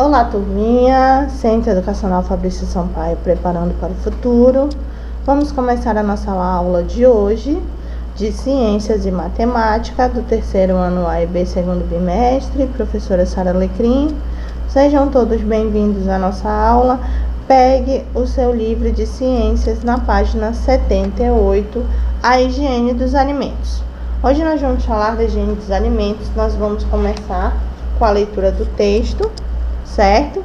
Olá, turminha, Centro Educacional Fabrício Sampaio, preparando para o futuro. Vamos começar a nossa aula de hoje, de Ciências e Matemática, do terceiro ano A e B, segundo bimestre, professora Sara Alecrim. Sejam todos bem-vindos à nossa aula. Pegue o seu livro de Ciências na página 78, a higiene dos alimentos. Hoje nós vamos falar da higiene dos alimentos. Nós vamos começar com a leitura do texto, certo?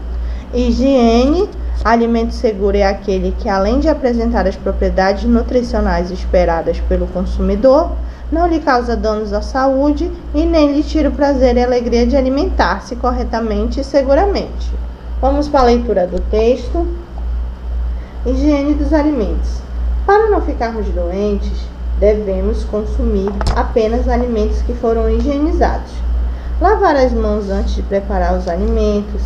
Higiene, alimento seguro é aquele que, além de apresentar as propriedades nutricionais esperadas pelo consumidor, não lhe causa danos à saúde e nem lhe tira o prazer e a alegria de alimentar-se corretamente e seguramente. Vamos para a leitura do texto. Higiene dos alimentos. Para não ficarmos doentes, devemos consumir apenas alimentos que foram higienizados. Lavar as mãos antes de preparar os alimentos,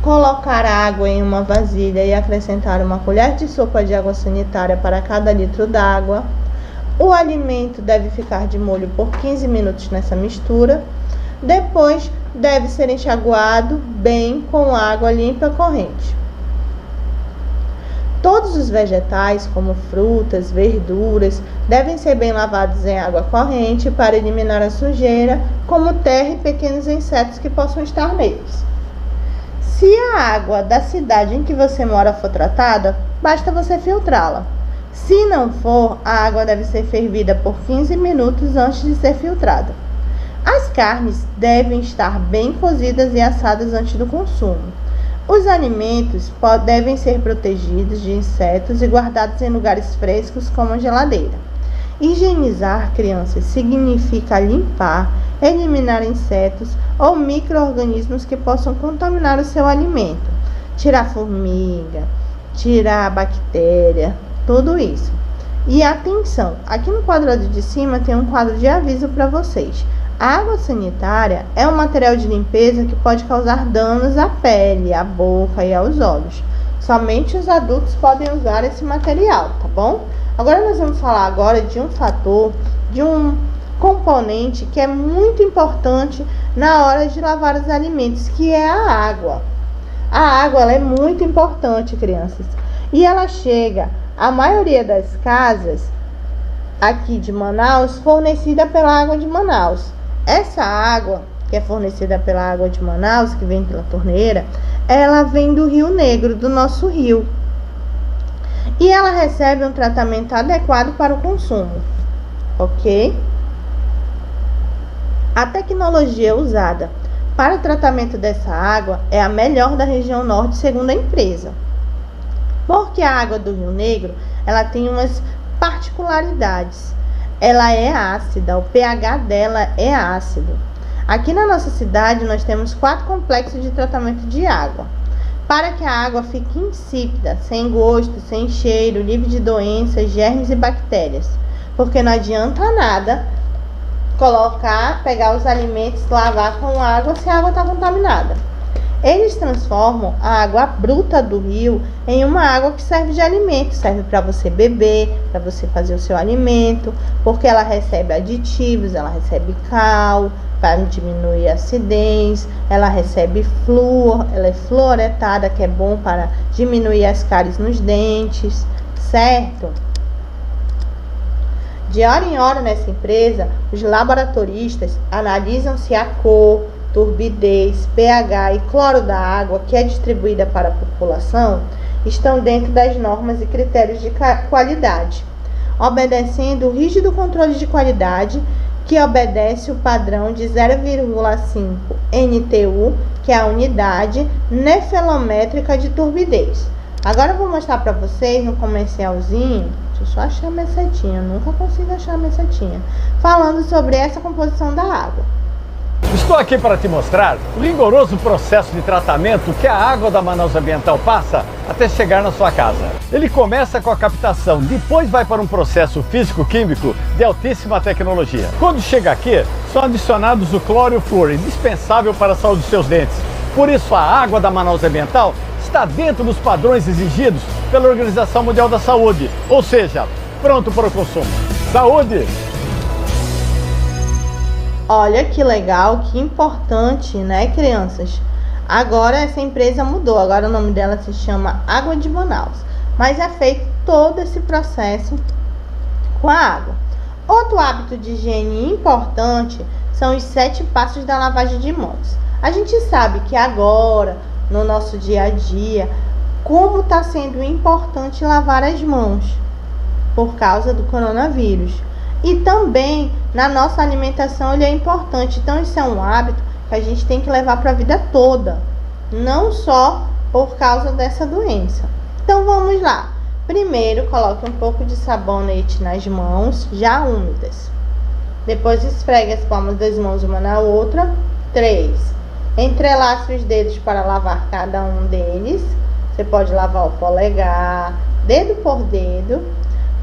colocar água em uma vasilha e acrescentar uma colher de sopa de água sanitária para cada litro d'água. O alimento deve ficar de molho por 15 minutos nessa mistura. Depois, deve ser enxaguado bem com água limpa corrente. Todos os vegetais, como frutas, verduras, devem ser bem lavados em água corrente para eliminar a sujeira, como terra e pequenos insetos que possam estar neles. Se a água da cidade em que você mora for tratada, basta você filtrá-la. Se não for, a água deve ser fervida por 15 minutos antes de ser filtrada. As carnes devem estar bem cozidas e assadas antes do consumo. Os alimentos devem ser protegidos de insetos e guardados em lugares frescos como a geladeira. Higienizar, crianças, significa limpar, eliminar insetos ou micro-organismos que possam contaminar o seu alimento. Tirar formiga, tirar bactéria, tudo isso. E atenção, aqui no quadrado de cima tem um quadro de aviso para vocês. A água sanitária é um material de limpeza que pode causar danos à pele, à boca e aos olhos. Somente os adultos podem usar esse material, tá bom? Agora nós vamos falar de um fator, de um componente que é muito importante na hora de lavar os alimentos, que é a água. A água ela é muito importante, crianças. E ela chega, a maioria das casas aqui de Manaus, fornecida pela água de Manaus. Essa água, que é fornecida pela água de Manaus, que vem pela torneira, ela vem do Rio Negro, do nosso rio. E ela recebe um tratamento adequado para o consumo, ok? A tecnologia usada para o tratamento dessa água é a melhor da região norte, segundo a empresa. Porque a água do Rio Negro, ela tem umas particularidades. Ela é ácida, o pH dela é ácido. Aqui na nossa cidade nós temos 4 complexos de tratamento de água. Para que a água fique insípida, sem gosto, sem cheiro, livre de doenças, germes e bactérias. Porque não adianta nada pegar os alimentos, lavar com água se a água está contaminada. Eles transformam a água bruta do rio em uma água que serve de alimento, serve para você beber, para você fazer o seu alimento, porque ela recebe aditivos, ela recebe cal, para diminuir a acidez, ela recebe flúor, ela é fluoretada, que é bom para diminuir as cáries nos dentes, certo? De hora em hora nessa empresa, os laboratoristas analisam se a cor, turbidez, pH e cloro da água que é distribuída para a população estão dentro das normas e critérios de qualidade, obedecendo o rígido controle de qualidade que obedece o padrão de 0,5 NTU, que é a unidade nefelométrica de turbidez. Agora eu vou mostrar para vocês no comercialzinho, deixa eu só achar a minha setinha, nunca consigo achar a minha setinha, falando sobre essa composição da água. Estou aqui para te mostrar o rigoroso processo de tratamento que a água da Manaus Ambiental passa até chegar na sua casa. Ele começa com a captação, depois vai para um processo físico-químico de altíssima tecnologia. Quando chega aqui, são adicionados o cloro e o flúor, indispensável para a saúde dos seus dentes. Por isso, a água da Manaus Ambiental está dentro dos padrões exigidos pela Organização Mundial da Saúde, ou seja, pronto para o consumo. Saúde! Olha que legal, que importante, né, crianças? Agora essa empresa mudou, agora o nome dela se chama Água de Manaus. Mas é feito todo esse processo com a água. Outro hábito de higiene importante são os 7 passos da lavagem de mãos. A gente sabe que agora, no nosso dia a dia, como está sendo importante lavar as mãos por causa do coronavírus. E também na nossa alimentação ele é importante. Então isso é um hábito que a gente tem que levar para a vida toda, não só por causa dessa doença. Então vamos lá. Primeiro, coloque um pouco de sabonete nas mãos, já úmidas. Depois esfregue as palmas das mãos uma na outra. 3. Entrelace os dedos para lavar cada um deles. Você pode lavar o polegar, dedo por dedo.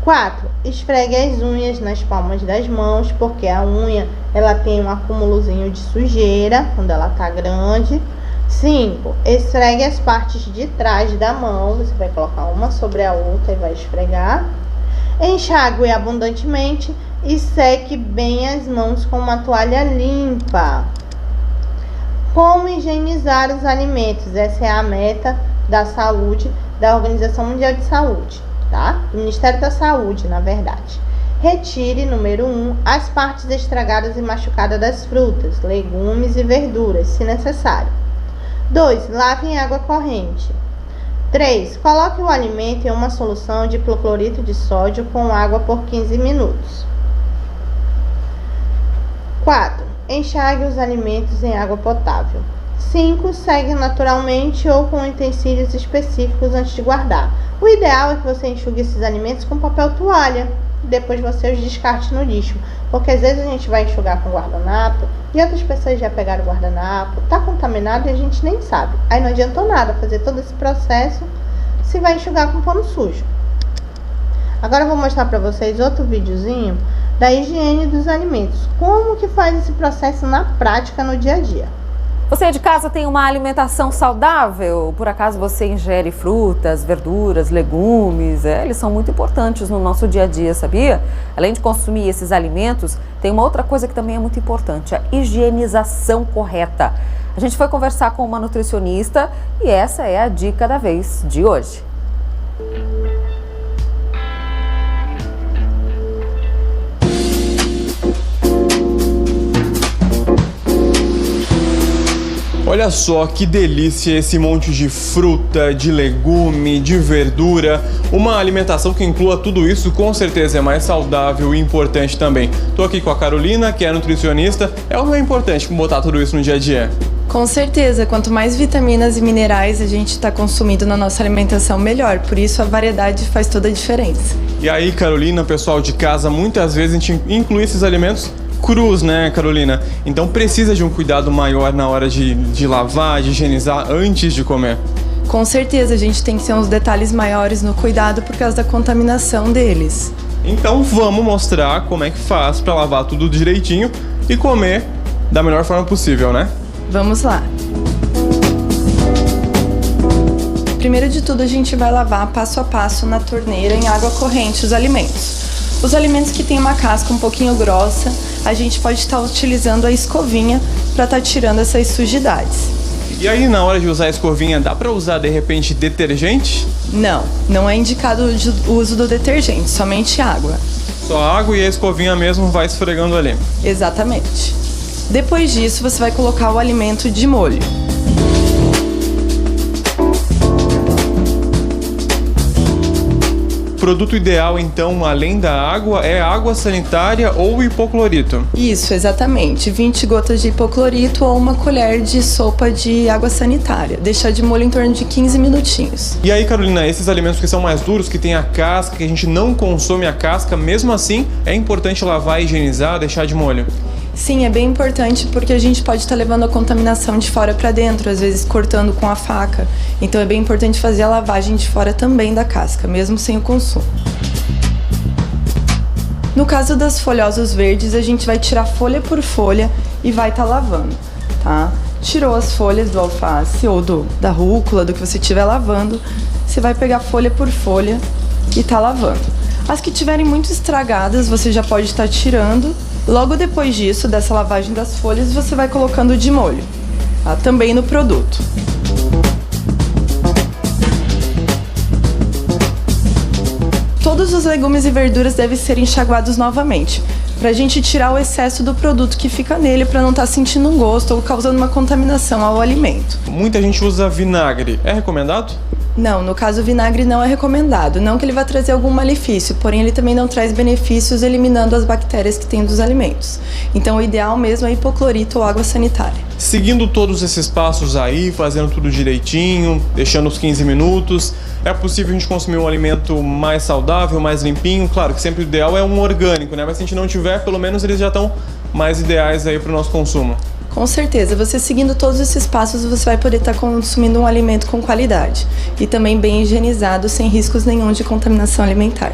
4. Esfregue as unhas nas palmas das mãos, porque a unha ela tem um acúmulozinho de sujeira quando ela tá grande. 5. Esfregue as partes de trás da mão. Você vai colocar uma sobre a outra e vai esfregar. Enxague abundantemente e seque bem as mãos com uma toalha limpa. Como higienizar os alimentos? Essa é a meta da saúde da Organização Mundial de Saúde, tá? Do Ministério da Saúde, na verdade. Retire, número 1, as partes estragadas e machucadas das frutas, legumes e verduras, se necessário. 2. Lave em água corrente. 3. Coloque o alimento em uma solução de hipoclorito de sódio com água por 15 minutos. 4. Enxague os alimentos em água potável. 5. Segue naturalmente ou com utensílios específicos antes de guardar. O ideal é que você enxugue esses alimentos com papel toalha. Depois você os descarte no lixo. Porque às vezes a gente vai enxugar com guardanapo e outras pessoas já pegaram o guardanapo, tá contaminado e a gente nem sabe. Aí não adiantou nada fazer todo esse processo se vai enxugar com pano sujo. Agora eu vou mostrar para vocês outro videozinho da higiene dos alimentos. Como que faz esse processo na prática no dia a dia. Você de casa tem uma alimentação saudável? Por acaso você ingere frutas, verduras, legumes? Eles são muito importantes no nosso dia a dia, sabia? Além de consumir esses alimentos, tem uma outra coisa que também é muito importante, a higienização correta. A gente foi conversar com uma nutricionista e essa é a dica da vez de hoje. Olha só que delícia esse monte de fruta, de legume, de verdura. Uma alimentação que inclua tudo isso com certeza é mais saudável e importante também. Tô aqui com a Carolina, que é nutricionista. É ou não é importante botar tudo isso no dia a dia? Com certeza, quanto mais vitaminas e minerais a gente está consumindo na nossa alimentação, melhor. Por isso a variedade faz toda a diferença. E aí, Carolina, pessoal de casa, muitas vezes a gente inclui esses alimentos crus, né, Carolina? Então precisa de um cuidado maior na hora de lavar, de higienizar antes de comer. Com certeza, a gente tem que ter uns detalhes maiores no cuidado por causa da contaminação deles. Então vamos mostrar como é que faz para lavar tudo direitinho e comer da melhor forma possível, né? Vamos lá. Primeiro de tudo, a gente vai lavar passo a passo na torneira em água corrente os alimentos. Os alimentos que têm uma casca um pouquinho grossa, a gente pode estar utilizando a escovinha para estar tirando essas sujidades. E aí, na hora de usar a escovinha, dá para usar de repente detergente? Não, não é indicado o uso do detergente, somente água. Só água e a escovinha mesmo vai esfregando ali. Exatamente. Depois disso, você vai colocar o alimento de molho. O produto ideal, então, além da água, é água sanitária ou hipoclorito? Isso, exatamente. 20 gotas de hipoclorito ou uma colher de sopa de água sanitária. Deixar de molho em torno de 15 minutinhos. E aí, Carolina, esses alimentos que são mais duros, que tem a casca, que a gente não consome a casca, mesmo assim, é importante lavar, higienizar, deixar de molho? Sim, é bem importante porque a gente pode estar levando a contaminação de fora para dentro, às vezes cortando com a faca. Então é bem importante fazer a lavagem de fora também da casca, mesmo sem o consumo. No caso das folhosas verdes, a gente vai tirar folha por folha e vai estar lavando, tá? Tirou as folhas do alface ou da rúcula, do que você estiver lavando, você vai pegar folha por folha e tá lavando. As que tiverem muito estragadas, você já pode estar tirando. Logo depois disso, dessa lavagem das folhas, você vai colocando de molho. tá? Também no produto. Todos os legumes e verduras devem ser enxaguados novamente, para a gente tirar o excesso do produto que fica nele, para não estar sentindo um gosto ou causando uma contaminação ao alimento. Muita gente usa vinagre. É recomendado? Não, no caso o vinagre não é recomendado. Não que ele vai trazer algum malefício, porém ele também não traz benefícios eliminando as bactérias que tem dos alimentos. Então o ideal mesmo é hipoclorito ou água sanitária. Seguindo todos esses passos aí, fazendo tudo direitinho, deixando os 15 minutos, é possível a gente consumir um alimento mais saudável, mais limpinho? Claro que sempre o ideal é um orgânico, né? Mas se a gente não tiver, pelo menos eles já estão mais ideais aí para o nosso consumo. Com certeza, você seguindo todos esses passos, você vai poder estar consumindo um alimento com qualidade e também bem higienizado, sem riscos nenhum de contaminação alimentar.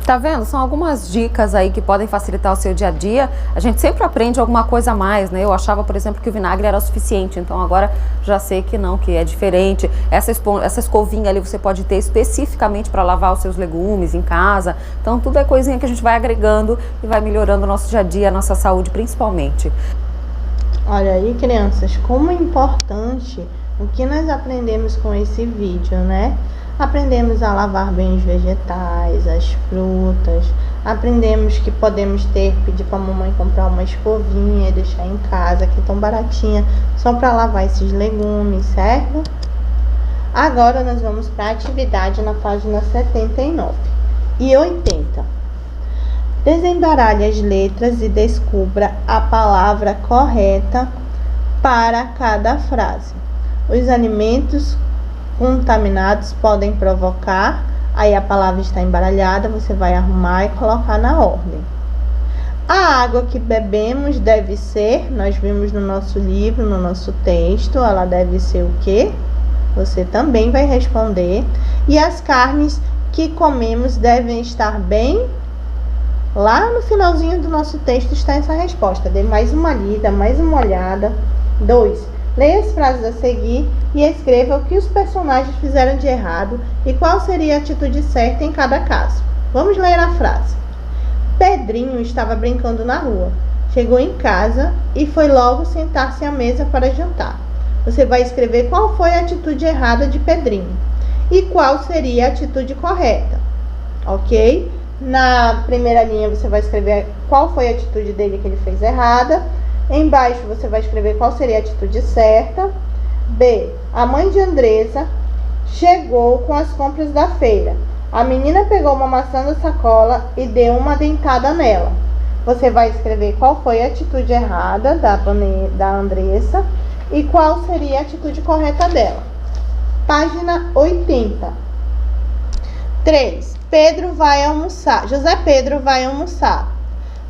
Tá vendo? São algumas dicas aí que podem facilitar o seu dia a dia. A gente sempre aprende alguma coisa a mais, né? Eu achava, por exemplo, que o vinagre era o suficiente, então agora já sei que não, que é diferente. Essa escovinha ali você pode ter especificamente para lavar os seus legumes em casa. Então tudo é coisinha que a gente vai agregando e vai melhorando o nosso dia a dia, a nossa saúde principalmente. Olha aí, crianças, como é importante o que nós aprendemos com esse vídeo, né? Aprendemos a lavar bem os vegetais, as frutas. Aprendemos que podemos pedir para a mamãe comprar uma escovinha e deixar em casa, que é tão baratinha, só para lavar esses legumes, certo? Agora nós vamos para a atividade na página 79 e 80. Desembaralhe as letras e descubra a palavra correta para cada frase. Os alimentos contaminados podem provocar, aí a palavra está embaralhada, você vai arrumar e colocar na ordem. A água que bebemos deve ser, nós vimos no nosso livro, no nosso texto, ela deve ser o quê? Você também vai responder. E as carnes que comemos devem estar bem? Lá no finalzinho do nosso texto está essa resposta. Dê mais uma lida, mais uma olhada. 2. Leia as frases a seguir e escreva o que os personagens fizeram de errado e qual seria a atitude certa em cada caso. Vamos ler a frase. Pedrinho estava brincando na rua. Chegou em casa e foi logo sentar-se à mesa para jantar. Você vai escrever qual foi a atitude errada de Pedrinho e qual seria a atitude correta, ok? Na primeira linha você vai escrever qual foi a atitude dele que ele fez errada. Embaixo você vai escrever qual seria a atitude certa. B. A mãe de Andressa chegou com as compras da feira. A menina pegou uma maçã da sacola e deu uma dentada nela. Você vai escrever qual foi a atitude errada da Andressa e qual seria a atitude correta dela. Página 80. 3. Pedro vai almoçar. José Pedro vai almoçar.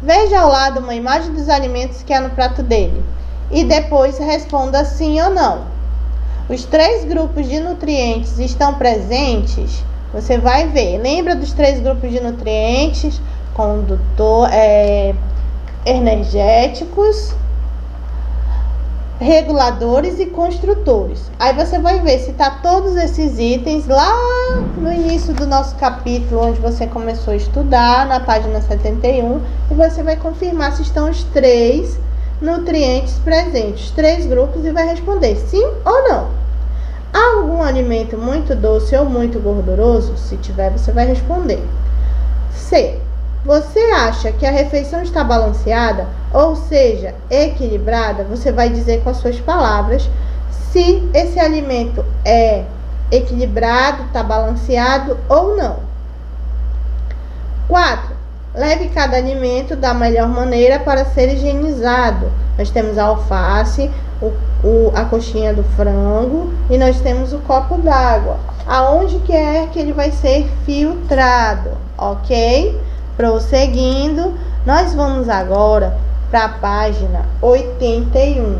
Veja ao lado uma imagem dos alimentos que há no prato dele e depois responda sim ou não. Os 3 grupos de nutrientes estão presentes? Você vai ver. Lembra dos 3 grupos de nutrientes? Energéticos, reguladores e construtores. Aí você vai ver se tá todos esses itens lá no início do nosso capítulo, onde você começou a estudar, na página 71, e você vai confirmar se estão os 3 nutrientes presentes, os 3 grupos, e vai responder sim ou não. Há algum alimento muito doce ou muito gorduroso? Se tiver, você vai responder. C. Você acha que a refeição está balanceada, ou seja, equilibrada? Você vai dizer com as suas palavras se esse alimento é equilibrado, está balanceado ou não. 4. Leve cada alimento da melhor maneira para ser higienizado. Nós temos a alface, a coxinha do frango e nós temos o copo d'água. Aonde quer que ele vai ser filtrado, ok? Prosseguindo, nós vamos agora para a página 81,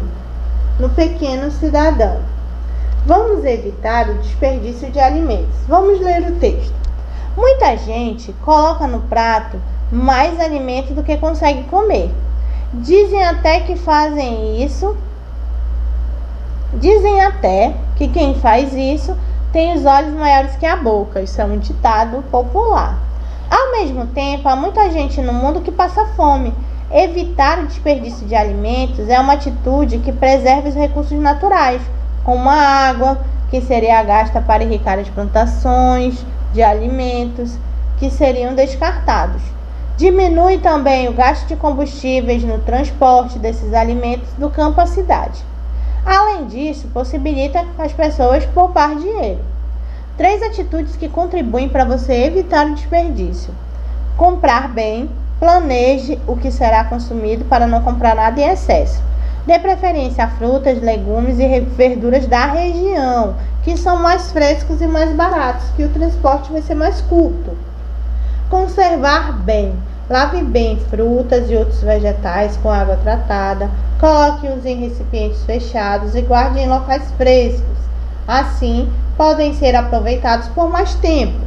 no Pequeno Cidadão. Vamos evitar o desperdício de alimentos. Vamos ler o texto. Muita gente coloca no prato mais alimento do que consegue comer. Dizem até que quem faz isso tem os olhos maiores que a boca. Isso é um ditado popular. Ao mesmo tempo, há muita gente no mundo que passa fome. Evitar o desperdício de alimentos é uma atitude que preserva os recursos naturais, como a água, que seria gasta para irrigar as plantações de alimentos que seriam descartados. Diminui também o gasto de combustíveis no transporte desses alimentos do campo à cidade. Além disso, possibilita as pessoas poupar dinheiro. 3 atitudes que contribuem para você evitar o desperdício. Comprar bem. Planeje o que será consumido para não comprar nada em excesso. Dê preferência a frutas, legumes e verduras da região, que são mais frescos e mais baratos, que o transporte vai ser mais curto. Conservar bem. Lave bem frutas e outros vegetais com água tratada. Coloque-os em recipientes fechados e guarde em locais frescos. Assim, podem ser aproveitados por mais tempo.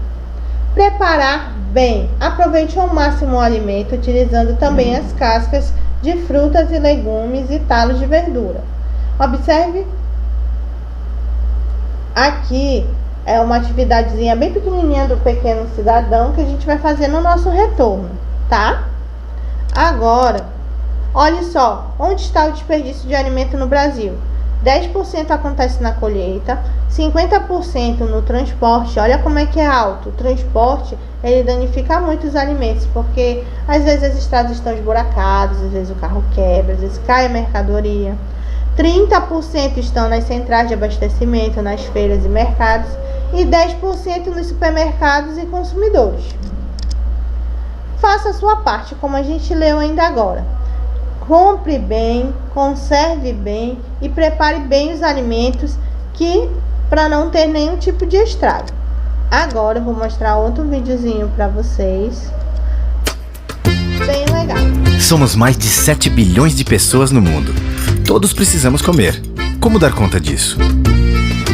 Preparar bem. Aproveite ao máximo o alimento, utilizando também as cascas de frutas e legumes e talos de verdura. Observe, aqui é uma atividadezinha bem pequenininha do pequeno cidadão que a gente vai fazer no nosso retorno, tá? Agora, olhe só, onde está o desperdício de alimento no Brasil? 10% acontece na colheita, 50% no transporte. Olha como é que é alto. O transporte, ele danifica muito os alimentos, porque às vezes as estradas estão esburacadas, às vezes o carro quebra, às vezes cai a mercadoria. 30% estão nas centrais de abastecimento, nas feiras e mercados, e 10% nos supermercados e consumidores. Faça a sua parte, como a gente leu ainda agora. Compre bem, conserve bem e prepare bem os alimentos para não ter nenhum tipo de estrago. Agora eu vou mostrar outro videozinho para vocês. Bem legal. Somos mais de 7 bilhões de pessoas no mundo. Todos precisamos comer. Como dar conta disso?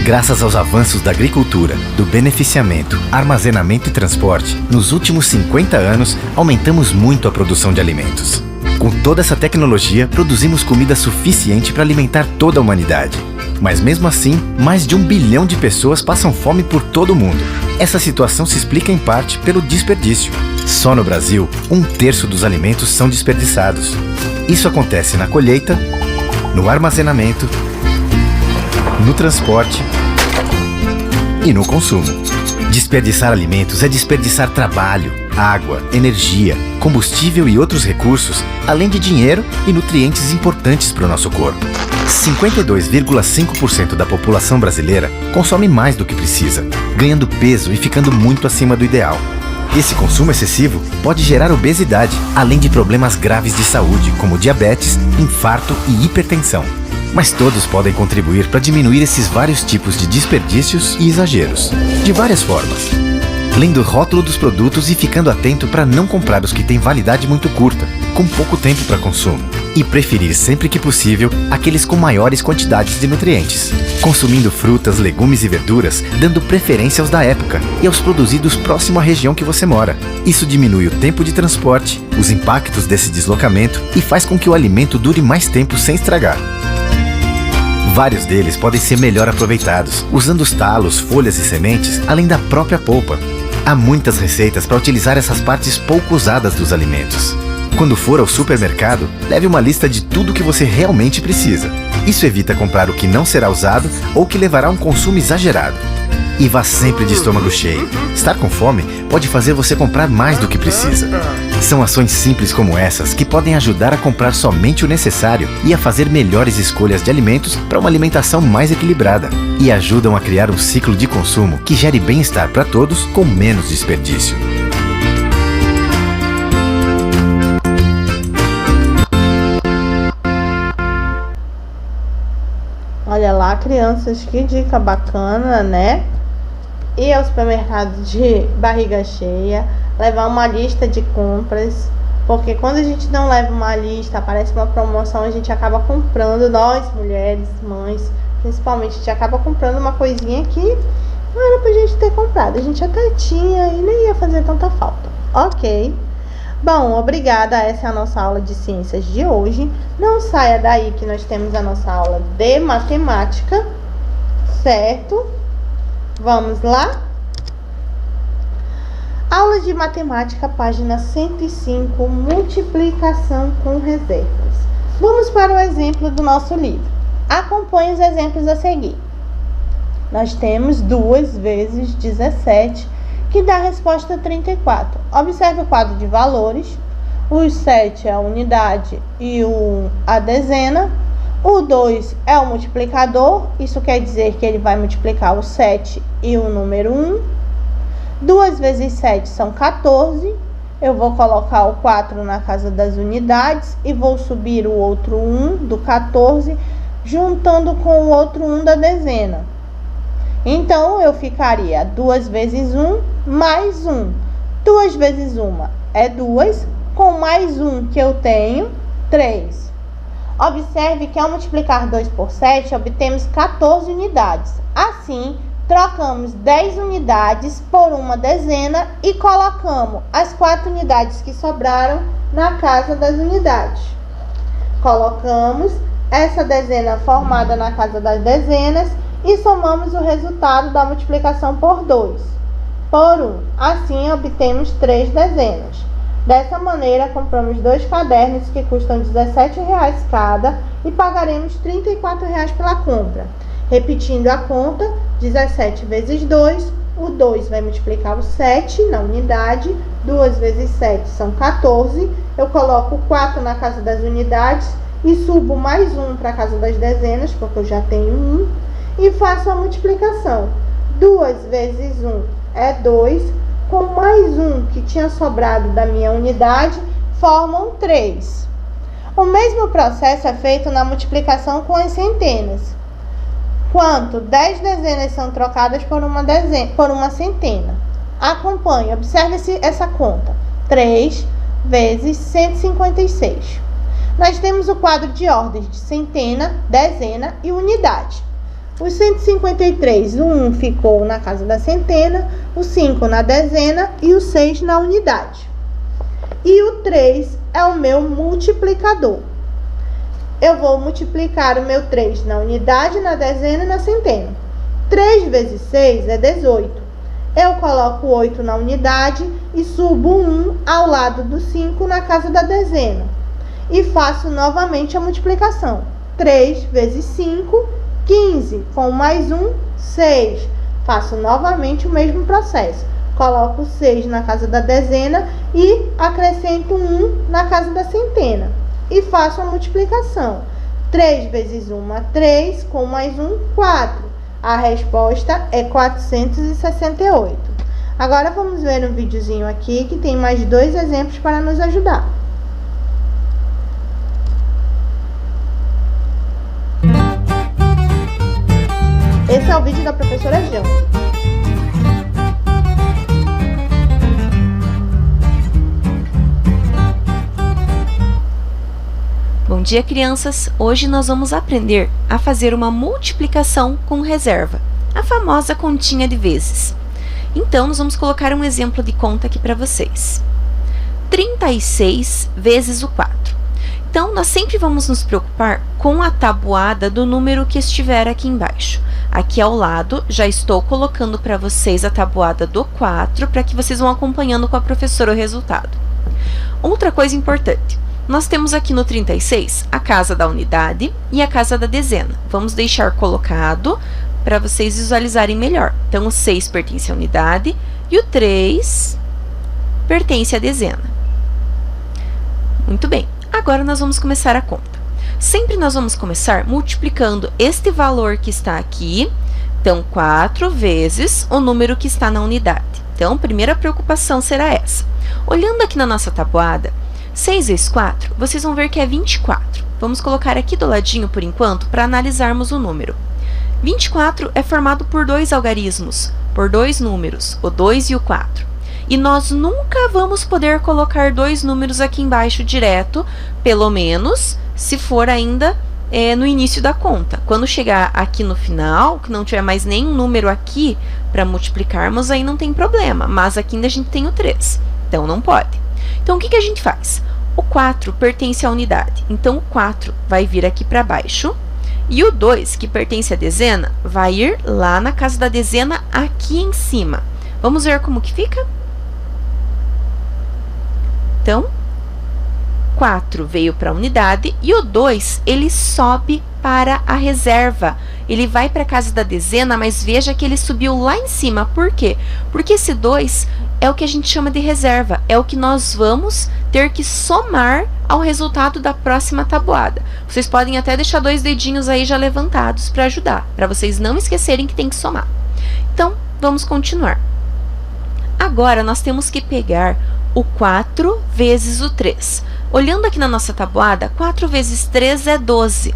Graças aos avanços da agricultura, do beneficiamento, armazenamento e transporte, nos últimos 50 anos aumentamos muito a produção de alimentos. Com toda essa tecnologia, produzimos comida suficiente para alimentar toda a humanidade. Mas mesmo assim, mais de 1 bilhão de pessoas passam fome por todo o mundo. Essa situação se explica em parte pelo desperdício. Só no Brasil, 1/3 dos alimentos são desperdiçados. Isso acontece na colheita, no armazenamento, no transporte e no consumo. Desperdiçar alimentos é desperdiçar trabalho, água, energia, combustível e outros recursos, além de dinheiro e nutrientes importantes para o nosso corpo. 52,5% da população brasileira consome mais do que precisa, ganhando peso e ficando muito acima do ideal. Esse consumo excessivo pode gerar obesidade, além de problemas graves de saúde, como diabetes, infarto e hipertensão. Mas todos podem contribuir para diminuir esses vários tipos de desperdícios e exageros, de várias formas. Lendo o rótulo dos produtos e ficando atento para não comprar os que têm validade muito curta, com pouco tempo para consumo. E preferir sempre que possível aqueles com maiores quantidades de nutrientes. Consumindo frutas, legumes e verduras, dando preferência aos da época e aos produzidos próximo à região que você mora. Isso diminui o tempo de transporte, os impactos desse deslocamento e faz com que o alimento dure mais tempo sem estragar. Vários deles podem ser melhor aproveitados, usando os talos, folhas e sementes, além da própria polpa. Há muitas receitas para utilizar essas partes pouco usadas dos alimentos. Quando for ao supermercado, leve uma lista de tudo que você realmente precisa. Isso evita comprar o que não será usado ou que levará a um consumo exagerado. E vá sempre de estômago cheio. Estar com fome pode fazer você comprar mais do que precisa. São ações simples como essas que podem ajudar a comprar somente o necessário e a fazer melhores escolhas de alimentos para uma alimentação mais equilibrada. E ajudam a criar um ciclo de consumo que gere bem-estar para todos com menos desperdício. Olha lá, crianças, que dica bacana, né? Ir ao supermercado de barriga cheia, levar uma lista de compras, porque quando a gente não leva uma lista, aparece uma promoção, a gente acaba comprando, nós mulheres, mães, principalmente, a gente acaba comprando uma coisinha que não era pra gente ter comprado, a gente até tinha e nem ia fazer tanta falta. Ok. Bom, obrigada, essa é a nossa aula de ciências de hoje. Não saia daí que nós temos a nossa aula de matemática, certo? Vamos lá? Aula de Matemática, página 105, multiplicação com reservas. Vamos para o exemplo do nosso livro. Acompanhe os exemplos a seguir. Nós temos 2 vezes 17, que dá a resposta 34. Observe o quadro de valores. O 7 é a unidade e o a dezena. O 2 é o multiplicador, isso quer dizer que ele vai multiplicar o 7 e o número 1. 2 vezes 7 são 14. Eu vou colocar o 4 na casa das unidades e vou subir o outro 1 do 14, juntando com o outro 1 da dezena. Então, eu ficaria 2 vezes 1 mais 1. 2 vezes 1 é 2, com mais 1 que eu tenho, 3. Observe que ao multiplicar 2 por 7, obtemos 14 unidades. Assim, trocamos 10 unidades por uma dezena e colocamos as 4 unidades que sobraram na casa das unidades. Colocamos essa dezena formada na casa das dezenas e somamos o resultado da multiplicação por 2, por 1. Assim, obtemos 3 dezenas. Dessa maneira, compramos 2 cadernos que custam R$17 cada e pagaremos R$34 pela compra. Repetindo a conta, 17 vezes 2, o 2 vai multiplicar o 7 na unidade, 2 vezes 7 são 14, eu coloco o 4 na casa das unidades e subo mais 1 para a casa das dezenas, porque eu já tenho 1, e faço a multiplicação. 2 vezes 1 é 2, com mais 1 que tinha sobrado da minha unidade, formam 3. O mesmo processo é feito na multiplicação com as centenas. Quanto 10 dezenas são trocadas por uma centena. Acompanhe, observe essa conta. 3 vezes 156. Nós temos o quadro de ordens de centena, dezena e unidade. Os 153, o 1 ficou na casa da centena, o 5 na dezena e o 6 na unidade. E o 3 é o meu multiplicador. Eu vou multiplicar o meu 3 na unidade, na dezena e na centena. 3 vezes 6 é 18. Eu coloco 8 na unidade e subo 1 ao lado do 5 na casa da dezena. E faço novamente a multiplicação. 3 vezes 5, 15. Com mais 1, 6. Faço novamente o mesmo processo. Coloco 6 na casa da dezena e acrescento 1 na casa da centena. E faço a multiplicação. 3 vezes 1, 3, com mais 1, 4. A resposta é 468. Agora vamos ver um videozinho aqui que tem mais 2 exemplos para nos ajudar. Esse é o vídeo da professora Jean. Bom dia, crianças! Hoje nós vamos aprender a fazer uma multiplicação com reserva, a famosa continha de vezes. Então, nós vamos colocar um exemplo de conta aqui para vocês. 36 vezes o 4. Então, nós sempre vamos nos preocupar com a tabuada do número que estiver aqui embaixo. Aqui ao lado, já estou colocando para vocês a tabuada do 4, para que vocês vão acompanhando com a professora o resultado. Outra coisa importante. Nós temos aqui no 36 a casa da unidade e a casa da dezena. Vamos deixar colocado para vocês visualizarem melhor. Então, o 6 pertence à unidade e o 3 pertence à dezena. Muito bem. Agora, nós vamos começar a conta. Sempre nós vamos começar multiplicando este valor que está aqui. Então, 4 vezes o número que está na unidade. Então, a primeira preocupação será essa. Olhando aqui na nossa tabuada, 6 vezes 4, vocês vão ver que é 24. Vamos colocar aqui do ladinho por enquanto para analisarmos o número. 24 é formado por 2 algarismos, por 2 números, o 2 e o 4. E nós nunca vamos poder colocar 2 números aqui embaixo direto, pelo menos se for ainda no início da conta. Quando chegar aqui no final, que não tiver mais nenhum número aqui para multiplicarmos, aí não tem problema, mas aqui ainda a gente tem o 3, então não pode. Então, o que a gente faz? O 4 pertence à unidade, então o 4 vai vir aqui para baixo, e o 2, que pertence à dezena, vai ir lá na casa da dezena aqui em cima. Vamos ver como que fica? Então, 4 veio para a unidade e o 2, ele sobe para a reserva. Ele vai para a casa da dezena, mas veja que ele subiu lá em cima. Por quê? Porque esse 2 é o que a gente chama de reserva. É o que nós vamos ter que somar ao resultado da próxima tabuada. Vocês podem até deixar 2 dedinhos aí já levantados para ajudar, para vocês não esquecerem que tem que somar. Então, vamos continuar. Agora, nós temos que pegar o 4 vezes o 3. Olhando aqui na nossa tabuada, 4 vezes 3 é 12.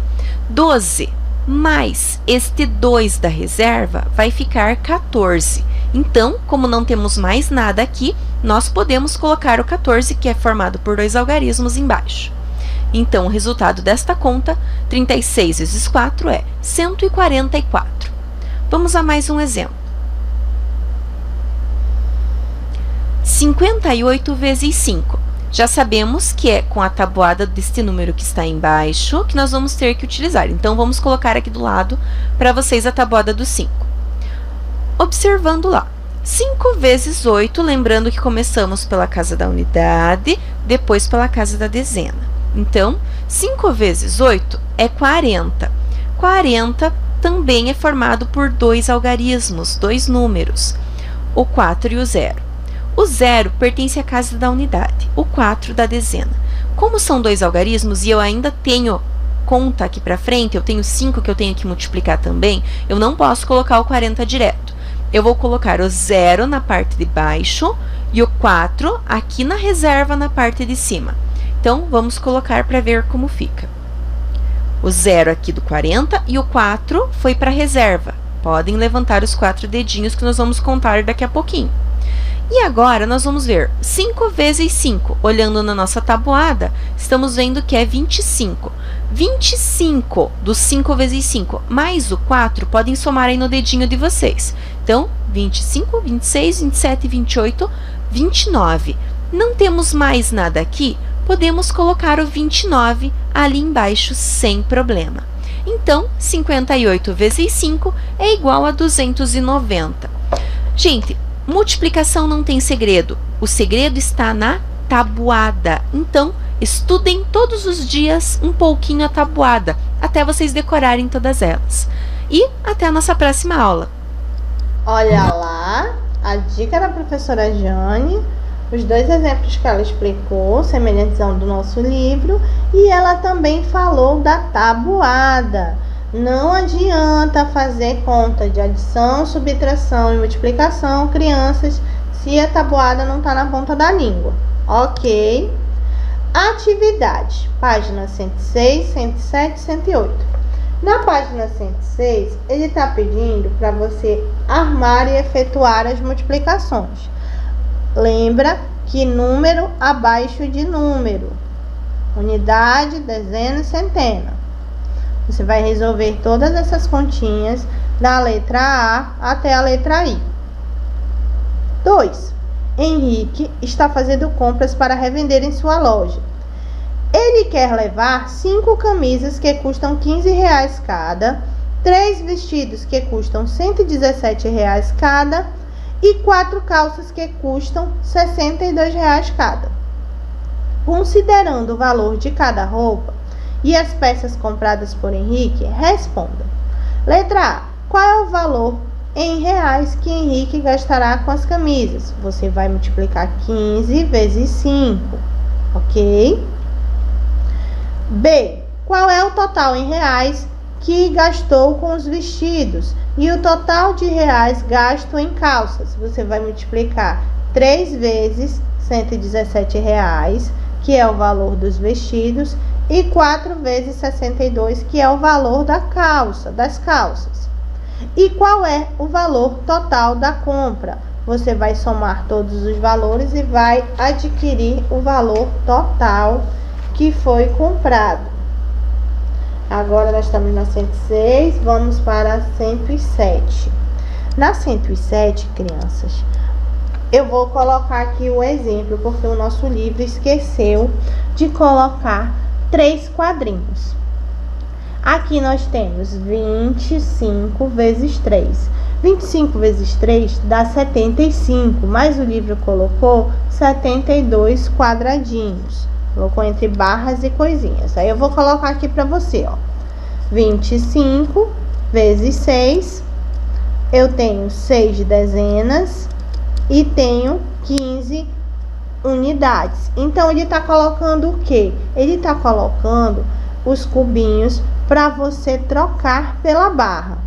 12 mais este 2 da reserva vai ficar 14. Então, como não temos mais nada aqui, nós podemos colocar o 14, que é formado por 2 algarismos, embaixo. Então, o resultado desta conta, 36 vezes 4, é 144. Vamos a mais um exemplo. 58 vezes 5. Já sabemos que é com a tabuada deste número que está embaixo que nós vamos ter que utilizar. Então, vamos colocar aqui do lado para vocês a tabuada do 5. Observando lá. 5 vezes 8, lembrando que começamos pela casa da unidade, depois pela casa da dezena. Então, 5 vezes 8 é 40. 40 também é formado por 2 algarismos, 2 números, o 4 e o 0. O 0 pertence à casa da unidade, o 4 da dezena. Como são 2 algarismos e eu ainda tenho conta aqui para frente, eu tenho 5 que eu tenho que multiplicar também, eu não posso colocar o 40 direto. Eu vou colocar o 0 na parte de baixo e o 4 aqui na reserva na parte de cima. Então, vamos colocar para ver como fica. O 0 aqui do 40 e o 4 foi para a reserva. Podem levantar os 4 dedinhos que nós vamos contar daqui a pouquinho. E agora, nós vamos ver 5 vezes 5. Olhando na nossa tabuada, estamos vendo que é 25. 25 do 5 vezes 5 mais o 4 podem somar aí no dedinho de vocês. Então, 25, 26, 27, 28, 29. Não temos mais nada aqui, podemos colocar o 29 ali embaixo sem problema. Então, 58 vezes 5 é igual a 290. Gente, multiplicação não tem segredo. O segredo está na tabuada. Então, estudem todos os dias um pouquinho a tabuada, até vocês decorarem todas elas. E até a nossa próxima aula. Olha lá, a dica da professora Jane, os 2 exemplos que ela explicou, semelhantes ao do nosso livro, e ela também falou da tabuada. Não adianta fazer conta de adição, subtração e multiplicação, crianças, se a tabuada não está na ponta da língua, ok? Atividade, página 106, 107 e 108. Na página 106, ele está pedindo para você armar e efetuar as multiplicações. Lembra que número abaixo de número, unidade, dezena e centena. Você vai resolver todas essas continhas da letra A até a letra I. 2. Henrique está fazendo compras para revender em sua loja. Ele quer levar 5 camisas que custam R$15 cada, 3 vestidos que custam R$117 cada e 4 calças que custam R$62 cada. Considerando o valor de cada roupa e as peças compradas por Henrique, responda. Letra A. Qual é o valor em reais que Henrique gastará com as camisas? Você vai multiplicar 15 vezes 5, ok? B. Qual é o total em reais que gastou com os vestidos? E o total de reais gasto em calças? Você vai multiplicar 3 vezes R$117, que é o valor dos vestidos, e 4 vezes 62, que é o valor das calças. E qual é o valor total da compra? Você vai somar todos os valores e vai adquirir o valor total que foi comprado. Agora nós estamos na 106, vamos para a 107. Na 107, crianças, eu vou colocar aqui o exemplo, porque o nosso livro esqueceu de colocar 3 quadrinhos. Aqui nós temos 25 vezes 3. 25 vezes 3 dá 75, mas o livro colocou 72 quadradinhos. Colocou entre barras e coisinhas. Aí eu vou colocar aqui para você, ó. 25 vezes 6, eu tenho 6 dezenas e tenho 15 unidades. Então, ele tá colocando o quê? Ele tá colocando os cubinhos para você trocar pela barra.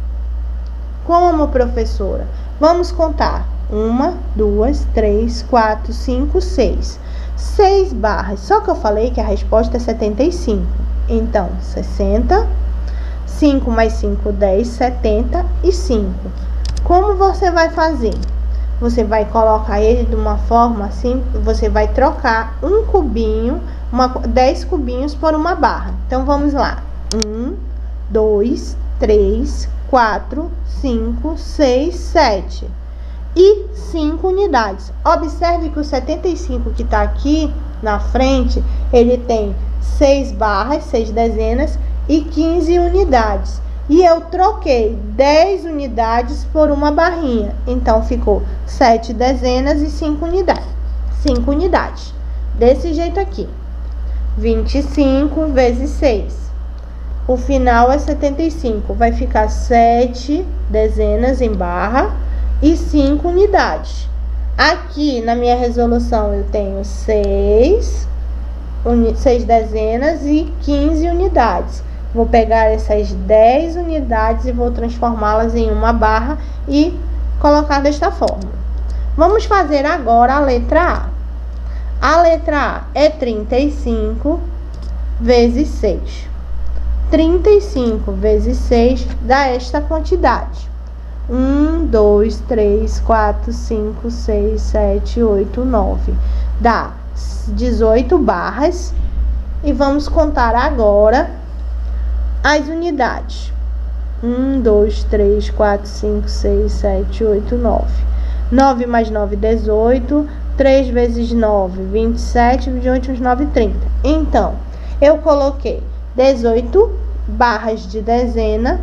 Como, professora? Vamos contar. 1, 2, 3, 4, 5, 6. 6 barras. Só que eu falei que a resposta é 75. Então, 60. 5 mais 5, 10, 75. Como você vai fazer? Você vai colocar ele de uma forma assim, você vai trocar um cubinho, 10 cubinhos por uma barra. Então, vamos lá. 1, 2, 3, 4, 5, 6, 7 e 5 unidades. Observe que o 75 que está aqui na frente, ele tem 6 barras, 6 dezenas e 15 unidades. E eu troquei 10 unidades por uma barrinha. Então, ficou 7 dezenas e 5 unidades. 5 unidades. Desse jeito aqui. 25 vezes 6. O final é 75. Vai ficar 7 dezenas em barra e 5 unidades. Aqui na minha resolução eu tenho 6 dezenas e 15 unidades. Vou pegar essas 10 unidades e vou transformá-las em uma barra e colocar desta forma. Vamos fazer agora a letra A. A letra A é 35 vezes 6. 35 vezes 6 dá esta quantidade. 1, 2, 3, 4, 5, 6, 7, 8, 9. Dá 18 barras. E vamos contar agora as unidades. 1, 2, 3, 4, 5, 6, 7, 8, 9. 9 mais 9, 18. 3 vezes 9, 27. 28 mais 9, 30. Então, eu coloquei 18 barras de dezena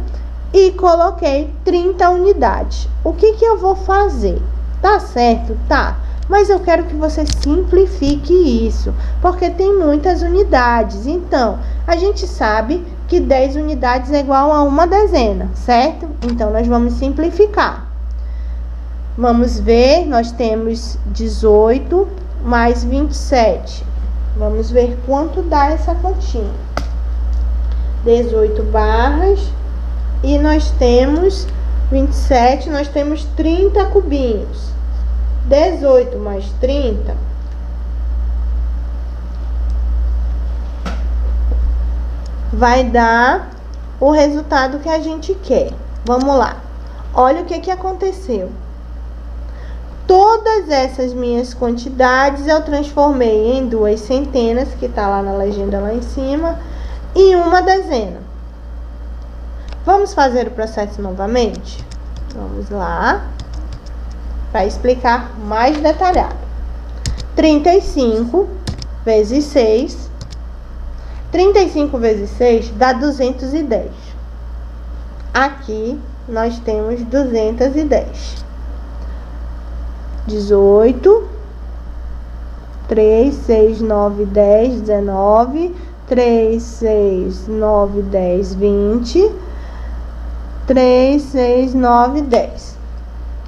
e coloquei 30 unidades. O que eu vou fazer? Tá certo? Tá. Mas eu quero que você simplifique isso, porque tem muitas unidades. Então, a gente sabe que 10 unidades é igual a uma dezena, certo? Então, nós vamos simplificar. Vamos ver, nós temos 18 mais 27. Vamos ver quanto dá essa continha. 18 barras e nós temos 27, nós temos 30 cubinhos. 18 mais 30 vai dar o resultado que a gente quer. Vamos lá. Olha o que aconteceu. Todas essas minhas quantidades eu transformei em 2 centenas, que tá lá na legenda lá em cima, e uma dezena. Vamos fazer o processo novamente? Vamos lá, para explicar mais detalhado. 35 vezes 6. 35 vezes 6 dá 210. Aqui nós temos 210. 18, 3, 6, 9, 10, 19, 3, 6, 9, 10, 20, 3, 6, 9, 10.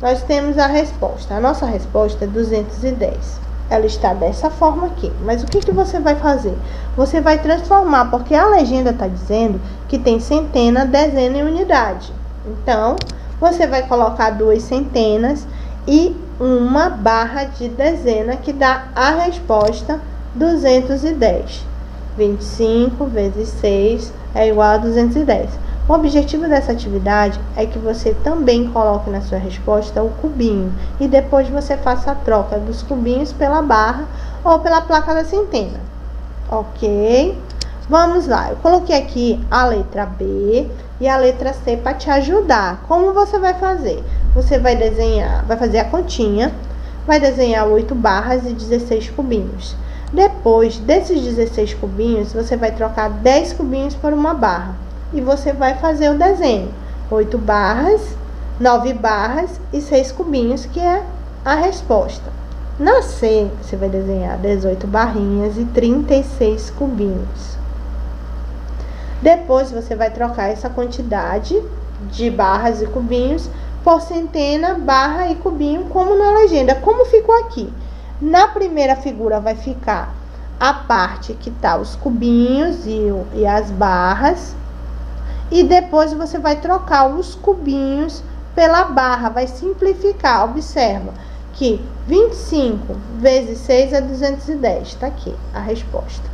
Nós temos a resposta. A nossa resposta é 210. Ela está dessa forma aqui. Mas o que você vai fazer? Você vai transformar, porque a legenda está dizendo que tem centena, dezena e unidade. Então, você vai colocar 2 centenas e uma barra de dezena, que dá a resposta 210. 25 vezes 6 é igual a 210. O objetivo dessa atividade é que você também coloque na sua resposta o cubinho e depois você faça a troca dos cubinhos pela barra ou pela placa da centena. Ok? Vamos lá. Eu coloquei aqui a letra B e a letra C para te ajudar. Como você vai fazer? Você vai desenhar, vai fazer a continha, vai desenhar 8 barras e 16 cubinhos. Depois desses 16 cubinhos, você vai trocar 10 cubinhos por uma barra. E você vai fazer o desenho. 8 barras, 9 barras e 6 cubinhos, que é a resposta. Na C, você vai desenhar 18 barrinhas e 36 cubinhos. Depois, você vai trocar essa quantidade de barras e cubinhos por centena, barra e cubinho, como na legenda. Como ficou aqui? Na primeira figura vai ficar a parte que tá os cubinhos e as barras. E depois você vai trocar os cubinhos pela barra, vai simplificar. Observa que 25 vezes 6 é 210. Tá aqui a resposta,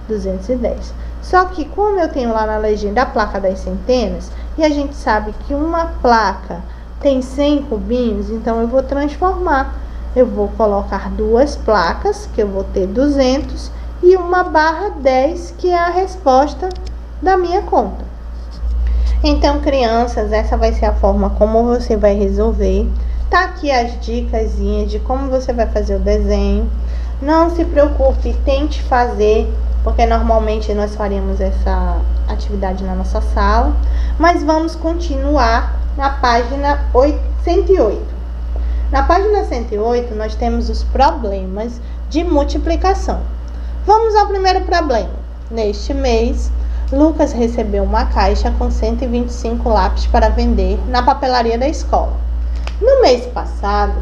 210. Só que como eu tenho lá na legenda a placa das centenas, e a gente sabe que uma placa tem 100 cubinhos, então eu vou transformar. Eu vou colocar 2 placas, que eu vou ter 200, e uma barra 10, que é a resposta da minha conta. Então, crianças, essa vai ser a forma como você vai resolver. Tá aqui as dicas de como você vai fazer o desenho. Não se preocupe, tente fazer, porque normalmente nós faríamos essa atividade na nossa sala. Mas vamos continuar na página 108. Na página 108, nós temos os problemas de multiplicação. Vamos ao primeiro problema. Neste mês, Lucas recebeu uma caixa com 125 lápis para vender na papelaria da escola. No mês passado,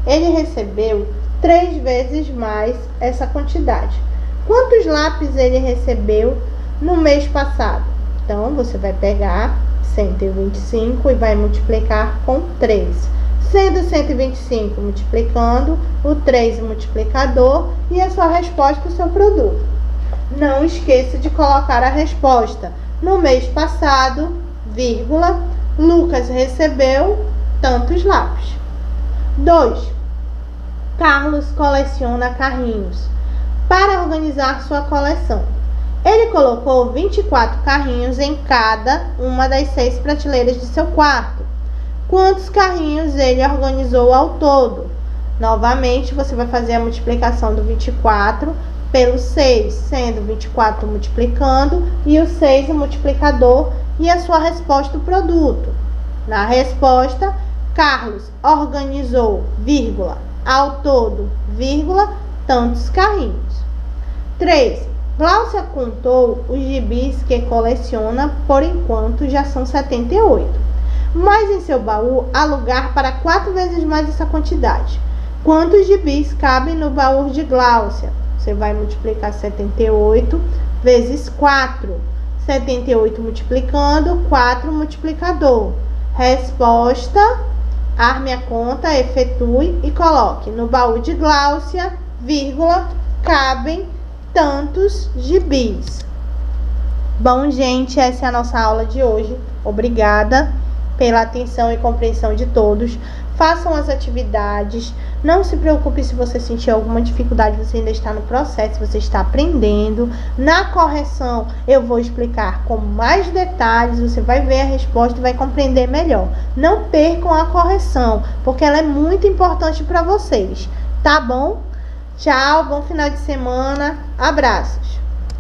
ele recebeu 3 vezes mais essa quantidade. Quantos lápis ele recebeu no mês passado? Então, você vai pegar 125 e vai multiplicar com 3. Sendo 125 multiplicando, o 3 multiplicador e a sua resposta, o seu produto. Não esqueça de colocar a resposta. No mês passado, vírgula, Lucas recebeu tantos lápis. 2. Carlos coleciona carrinhos. Para organizar sua coleção, ele colocou 24 carrinhos em cada uma das 6 prateleiras de seu quarto. Quantos carrinhos ele organizou ao todo? Novamente, você vai fazer a multiplicação do 24 pelo 6, sendo 24 multiplicando e o 6 o multiplicador e a sua resposta, o produto. Na resposta, Carlos organizou, vírgula, ao todo, vírgula, tantos carrinhos. 3. Gláucia contou os gibis que coleciona, por enquanto já são 78. Mas em seu baú há lugar para 4 vezes mais essa quantidade. Quantos gibis cabem no baú de Gláucia? Você vai multiplicar 78 vezes 4. 78 multiplicando, 4 multiplicador. Resposta, arme a conta, efetue e coloque no baú de Gláucia, vírgula, cabem tantos gibis. Bom, gente, essa é a nossa aula de hoje. Obrigada pela atenção e compreensão de todos. Façam as atividades. Não se preocupe se você sentir alguma dificuldade, você ainda está no processo, você está aprendendo. Na correção, eu vou explicar com mais detalhes, você vai ver a resposta e vai compreender melhor. Não percam a correção, porque ela é muito importante para vocês. Tá bom? Tchau, bom final de semana. Abraços.